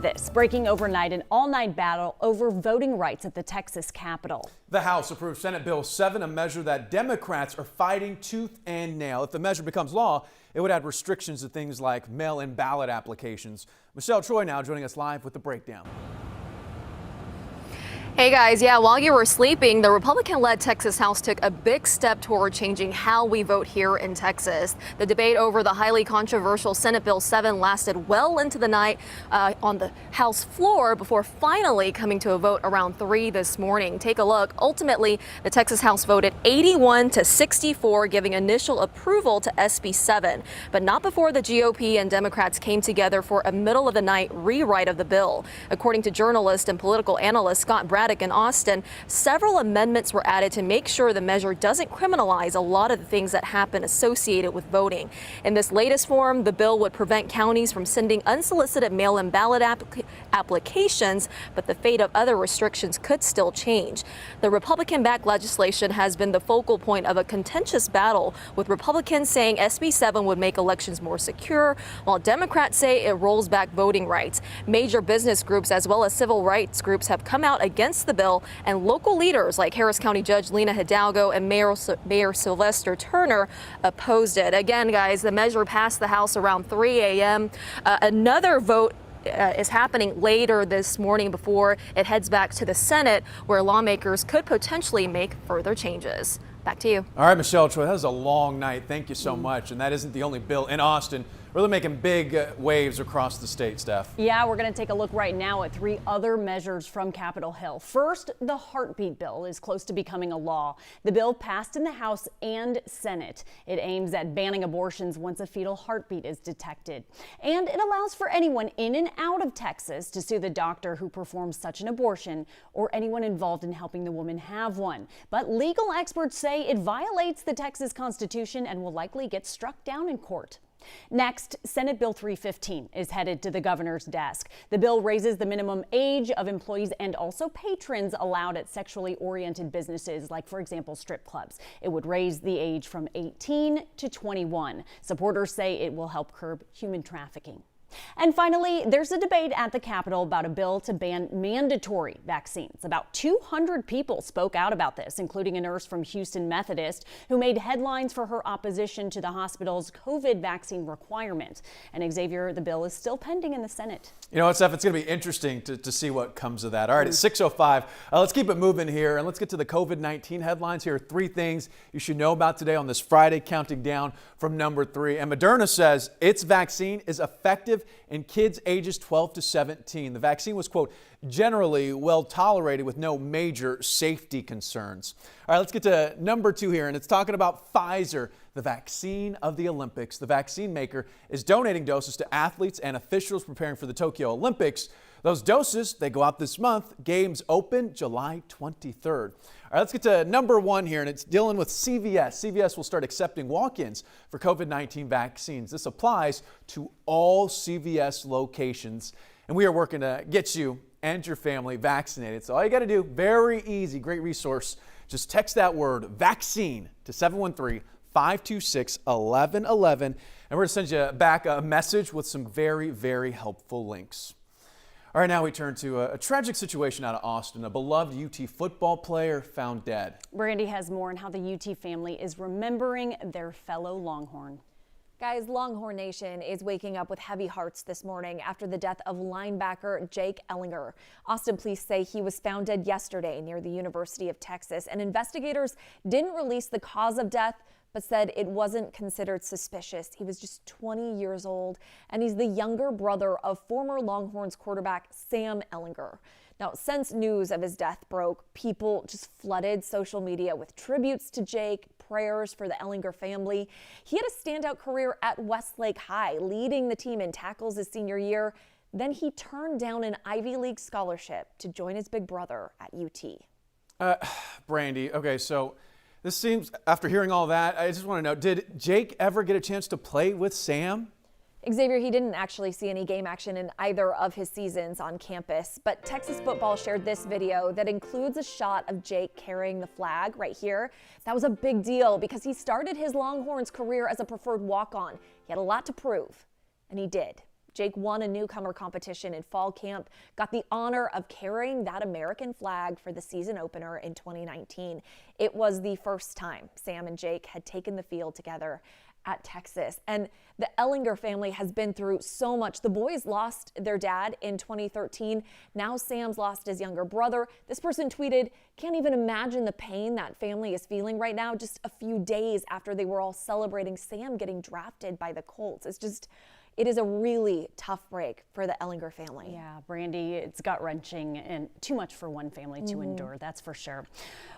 This breaking overnight an all-night battle over voting rights at the Texas Capitol. The House approved Senate Bill 7, a measure that Democrats are fighting tooth and nail. If the measure becomes law, it would add restrictions to things like mail-in ballot applications. Michelle Troy now joining us live with the breakdown. Hey guys, while you were sleeping, the Republican-led Texas House took a big step toward changing how we vote here in Texas. The debate over the highly controversial Senate Bill 7 lasted well into the night on the House floor before finally coming to a vote around 3 this morning. Take a look. Ultimately, the Texas House voted 81 to 64, giving initial approval to SB 7, but not before the GOP and Democrats came together for a middle-of-the-night rewrite of the bill. According to journalist and political analyst Scott Braddock in Austin, several amendments were added to make sure the measure doesn't criminalize a lot of the things that happen associated with voting. In this latest form, the bill would prevent counties from sending unsolicited mail-in ballot applications, but the fate of other restrictions could still change. The Republican-backed legislation has been the focal point of a contentious battle, with Republicans saying SB 7 would make elections more secure, while Democrats say it rolls back voting rights. Major business groups as well as civil rights groups have come out against the bill, and local leaders like Harris County Judge Lena Hidalgo and Mayor Sylvester Turner opposed it. Again, guys, the measure passed the House around 3 a.m. Another vote is happening later this morning before it heads back to the Senate, where lawmakers could potentially make further changes. Back to you. All right, Michelle Troy, that was a long night. Thank you so much. And that isn't the only bill in Austin. Really making big waves across the state, Steph. Yeah, we're going to take a look right now at 3 other measures from Capitol Hill. First, the heartbeat bill is close to becoming a law. The bill passed in the House and Senate. It aims at banning abortions once a fetal heartbeat is detected. And it allows for anyone in and out of Texas to sue the doctor who performs such an abortion or anyone involved in helping the woman have one. But legal experts say it violates the Texas Constitution and will likely get struck down in court. Next, Senate Bill 315 is headed to the governor's desk. The bill raises the minimum age of employees and also patrons allowed at sexually oriented businesses, like, for example, strip clubs. It would raise the age from 18 to 21. Supporters say it will help curb human trafficking. And finally, there's a debate at the Capitol about a bill to ban mandatory vaccines. About 200 people spoke out about this, including a nurse from Houston Methodist who made headlines for her opposition to the hospital's COVID vaccine requirement. And Xavier, the bill is still pending in the Senate. You know what, Steph? It's going to be interesting to see what comes of that. All right, it's 6:05. Let's keep it moving here, and let's get to the COVID-19 headlines. Here are 3 things you should know about today on this Friday, counting down from number 3. And Moderna says its vaccine is effective in kids ages 12 to 17. The vaccine was, quote, generally well tolerated with no major safety concerns. All right, let's get to number 2 here, and it's talking about Pfizer, the vaccine of the Olympics. The vaccine maker is donating doses to athletes and officials preparing for the Tokyo Olympics. Those doses, they go out this month. Games open July 23rd. All right, let's get to number 1 here, and it's dealing with CVS. CVS will start accepting walk-ins for COVID-19 vaccines. This applies to all CVS locations, and we are working to get you and your family vaccinated. So all you got to do, very easy, great resource, just text that word vaccine to 713-526-1111, and we're going to send you back a message with some very, very helpful links. All right, now we turn to a tragic situation out of Austin. A beloved UT football player found dead. Brandy has more on how the UT family is remembering their fellow Longhorn. Guys, Longhorn Nation is waking up with heavy hearts this morning after the death of linebacker Jake Ellinger. Austin police say he was found dead yesterday near the University of Texas, and investigators didn't release the cause of death, but said it wasn't considered suspicious. He was just 20 years old, and he's the younger brother of former Longhorns quarterback Sam Ellinger. Now, since news of his death broke, people just flooded social media with tributes to Jake, prayers for the Ellinger family. He had a standout career at Westlake High, leading the team in tackles his senior year. Then he turned down an Ivy League scholarship to join his big brother at UT. Brandy, okay, so this seems, after hearing all that, I just want to know, did Jake ever get a chance to play with Sam? Xavier, he didn't actually see any game action in either of his seasons on campus, but Texas football shared this video that includes a shot of Jake carrying the flag right here. That was a big deal because he started his Longhorns career as a preferred walk-on. He had a lot to prove, and he did. Jake won a newcomer competition in fall camp, got the honor of carrying that American flag for the season opener in 2019. It was the first time Sam and Jake had taken the field together at Texas. And the Ellinger family has been through so much. The boys lost their dad in 2013. Now Sam's lost his younger brother. This person tweeted, "Can't even imagine the pain that family is feeling right now," just a few days after they were all celebrating Sam getting drafted by the Colts. It is a really tough break for the Ellinger family. Yeah, Brandy, it's gut-wrenching and too much for one family to endure, that's for sure.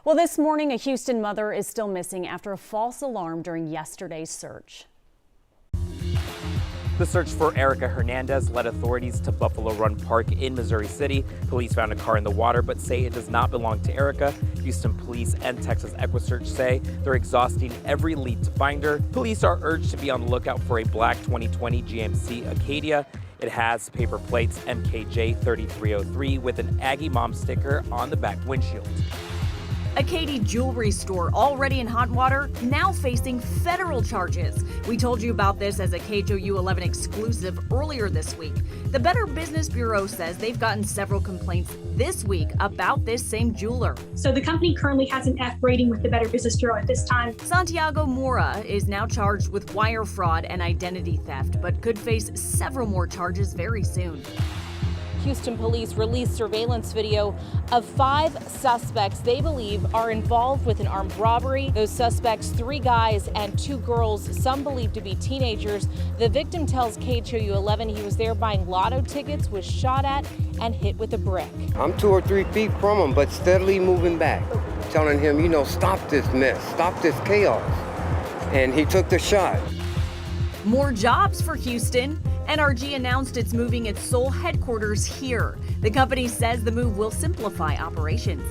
Well, this morning, a Houston mother is still missing after a false alarm during yesterday's search. The search for Erica Hernandez led authorities to Buffalo Run Park in Missouri City. Police found a car in the water but say it does not belong to Erica. Houston police and Texas EquiSearch say they're exhausting every lead to find her. Police are urged to be on the lookout for a black 2020 GMC Acadia. It has paper plates MKJ 3303 with an Aggie Mom sticker on the back windshield. A Katy jewelry store already in hot water, now facing federal charges. We told you about this as a KHOU 11 exclusive earlier this week. The Better Business Bureau says they've gotten several complaints this week about this same jeweler. So the company currently has an F rating with the Better Business Bureau at this time. Santiago Mora is now charged with wire fraud and identity theft, but could face several more charges very soon. Houston police released surveillance video of 5 suspects they believe are involved with an armed robbery. Those suspects, 3 guys and 2 girls, some believed to be teenagers. The victim tells KHOU 11 he was there buying lotto tickets, was shot at and hit with a brick. I'm 2 or 3 feet from him, but steadily moving back, telling him, stop this mess, stop this chaos. And he took the shot. More jobs for Houston. NRG announced it's moving its sole headquarters here. The company says the move will simplify operations.